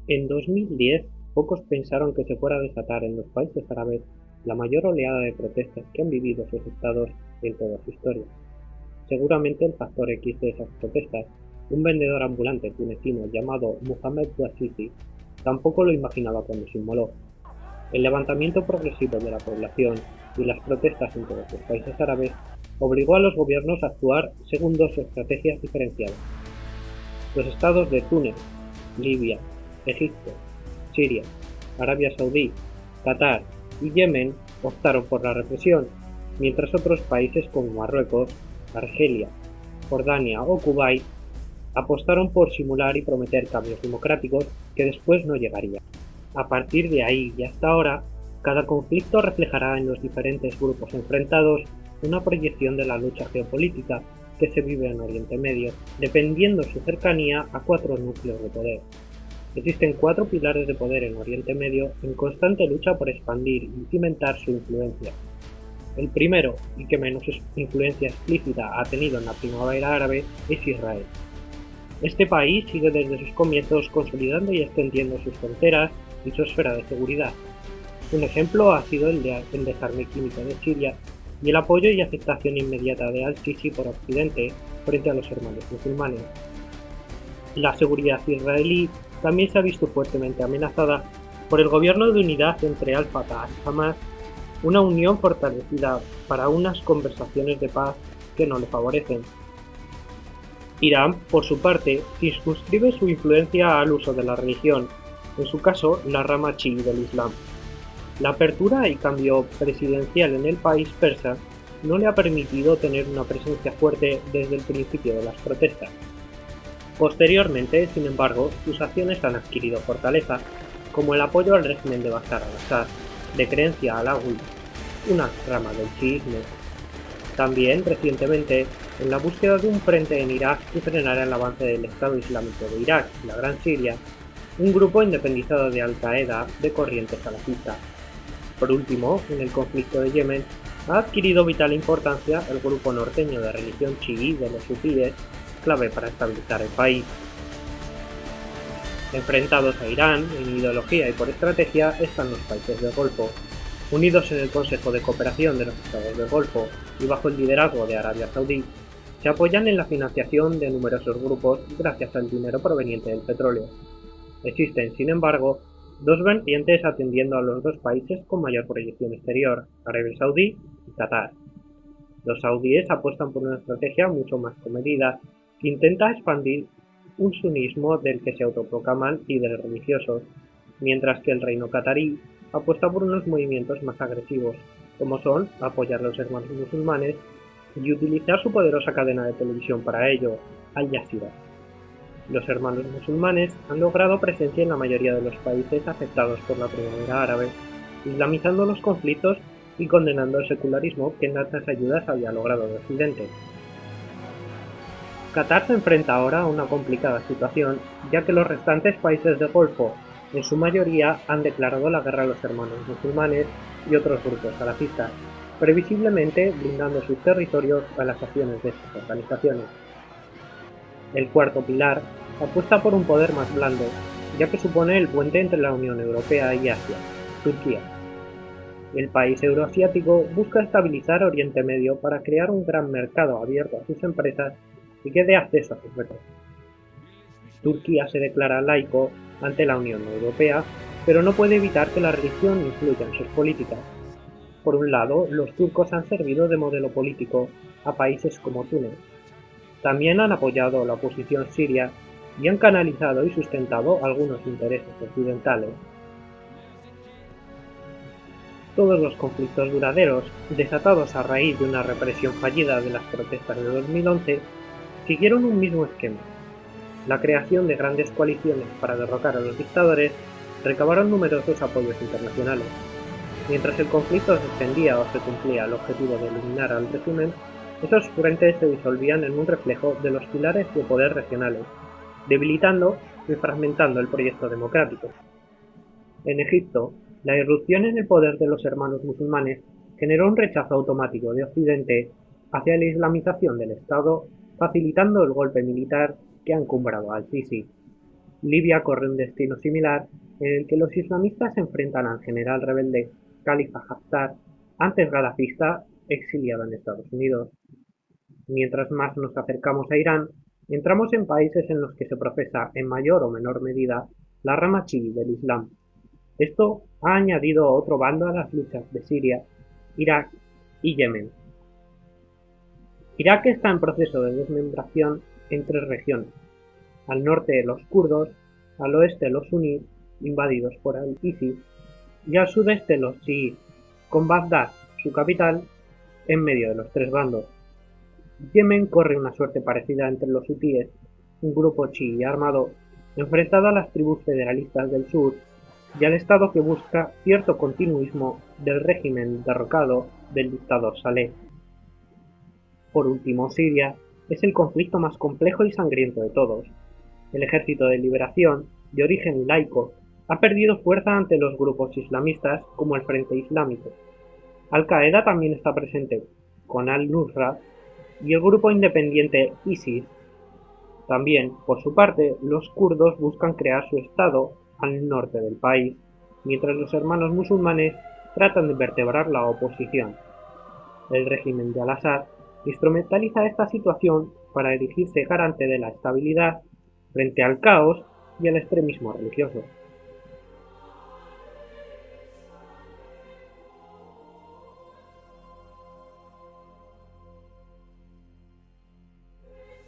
En 2010, pocos pensaron que se fuera a desatar en los países árabes la mayor oleada de protestas que han vivido sus estados en toda su historia. Seguramente el factor X de esas protestas, un vendedor ambulante tunecino llamado Mohamed Bouazizi, tampoco lo imaginaba cuando se inmoló. El levantamiento progresivo de la población y las protestas en todos los países árabes obligó a los gobiernos a actuar según dos estrategias diferenciadas. Los estados de Túnez, Libia, Egipto, Siria, Arabia Saudí, Qatar y Yemen optaron por la represión, mientras otros países como Marruecos, Argelia, Jordania o Kuwait apostaron por simular y prometer cambios democráticos que después no llegarían. A partir de ahí y hasta ahora, cada conflicto reflejará en los diferentes grupos enfrentados una proyección de la lucha geopolítica que se vive en Oriente Medio, dependiendo su cercanía a cuatro núcleos de poder. Existen cuatro pilares de poder en Oriente Medio en constante lucha por expandir y cimentar su influencia. El primero, y que menos influencia explícita ha tenido en la primavera árabe, es Israel. Este país sigue desde sus comienzos consolidando y extendiendo sus fronteras y su esfera de seguridad. Un ejemplo ha sido el desarme químico de Siria y el apoyo y aceptación inmediata de al-Sisi por Occidente frente a los hermanos musulmanes. La seguridad israelí también se ha visto fuertemente amenazada por el gobierno de unidad entre al-Fatah y Hamas, una unión fortalecida para unas conversaciones de paz que no le favorecen. Irán, por su parte, circunscribe su influencia al uso de la religión, en su caso la rama chií del Islam. La apertura y cambio presidencial en el país persa no le ha permitido tener una presencia fuerte desde el principio de las protestas. Posteriormente, sin embargo, sus acciones han adquirido fortaleza, como el apoyo al régimen de Bashar al-Assad, de creencia alawi, una rama del chiismo. También, recientemente, en la búsqueda de un frente en Irak que frenara el avance del Estado Islámico de Irak y la Gran Siria, un grupo independizado de Al-Qaeda de corriente salafista. Por último, en el conflicto de Yemen, ha adquirido vital importancia el grupo norteño de religión chií de los hutíes, clave para estabilizar el país. Enfrentados a Irán en ideología y por estrategia están los países del Golfo. Unidos en el Consejo de Cooperación de los Estados del Golfo y bajo el liderazgo de Arabia Saudí, se apoyan en la financiación de numerosos grupos gracias al dinero proveniente del petróleo. Existen, sin embargo, dos vertientes atendiendo a los dos países con mayor proyección exterior, Arabia Saudí y Qatar. Los saudíes apuestan por una estrategia mucho más comedida que intenta expandir un sunismo del que se autoproclaman líderes religiosos, mientras que el reino catarí apuesta por unos movimientos más agresivos, como son apoyar a los hermanos musulmanes y utilizar su poderosa cadena de televisión para ello, Al Jazeera. Los hermanos musulmanes han logrado presencia en la mayoría de los países afectados por la primavera árabe, islamizando los conflictos y condenando el secularismo que en tantas ayudas había logrado de Occidente. Qatar se enfrenta ahora a una complicada situación, ya que los restantes países del Golfo, en su mayoría, han declarado la guerra a los hermanos musulmanes y otros grupos salafistas, previsiblemente blindando sus territorios a las acciones de estas organizaciones. El cuarto pilar apuesta por un poder más blando, ya que supone el puente entre la Unión Europea y Asia, Turquía. El país euroasiático busca estabilizar Oriente Medio para crear un gran mercado abierto a sus empresas y que dé acceso a sus recursos. Turquía se declara laico ante la Unión Europea, pero no puede evitar que la religión influya en sus políticas. Por un lado, los turcos han servido de modelo político a países como Túnez. También han apoyado la oposición siria y han canalizado y sustentado algunos intereses occidentales. Todos los conflictos duraderos, desatados a raíz de una represión fallida de las protestas de 2011, siguieron un mismo esquema: la creación de grandes coaliciones para derrocar a los dictadores recabaron numerosos apoyos internacionales. Mientras el conflicto se extendía o se cumplía el objetivo de eliminar al régimen, esos frentes se disolvían en un reflejo de los pilares de poder regionales, debilitando y fragmentando el proyecto democrático. En Egipto, la irrupción en el poder de los hermanos musulmanes generó un rechazo automático de Occidente hacia la islamización del Estado, facilitando el golpe militar que ha encumbrado al Sisi. Libia corre un destino similar en el que los islamistas se enfrentan al general rebelde Khalifa Haftar, antes gadafista, exiliado en Estados Unidos. Mientras más nos acercamos a Irán, entramos en países en los que se profesa en mayor o menor medida la rama chií del Islam. Esto ha añadido otro bando a las luchas de Siria, Irak y Yemen. Irak está en proceso de desmembración en tres regiones: al norte los kurdos, al oeste los suníes, invadidos por el ISIS, y al sudeste los chiíes, con Bagdad, su capital, en medio de los tres bandos. Yemen corre una suerte parecida entre los hutíes, un grupo chií armado, enfrentado a las tribus federalistas del sur y al Estado que busca cierto continuismo del régimen derrocado del dictador Saleh. Por último, Siria es el conflicto más complejo y sangriento de todos. El Ejército de Liberación, de origen laico, ha perdido fuerza ante los grupos islamistas como el Frente Islámico. Al-Qaeda también está presente, con al-Nusra y el grupo independiente ISIS. También, por su parte, los kurdos buscan crear su estado al norte del país, mientras los hermanos musulmanes tratan de vertebrar la oposición. El régimen de Al-Assad instrumentaliza esta situación para erigirse garante de la estabilidad frente al caos y el extremismo religioso.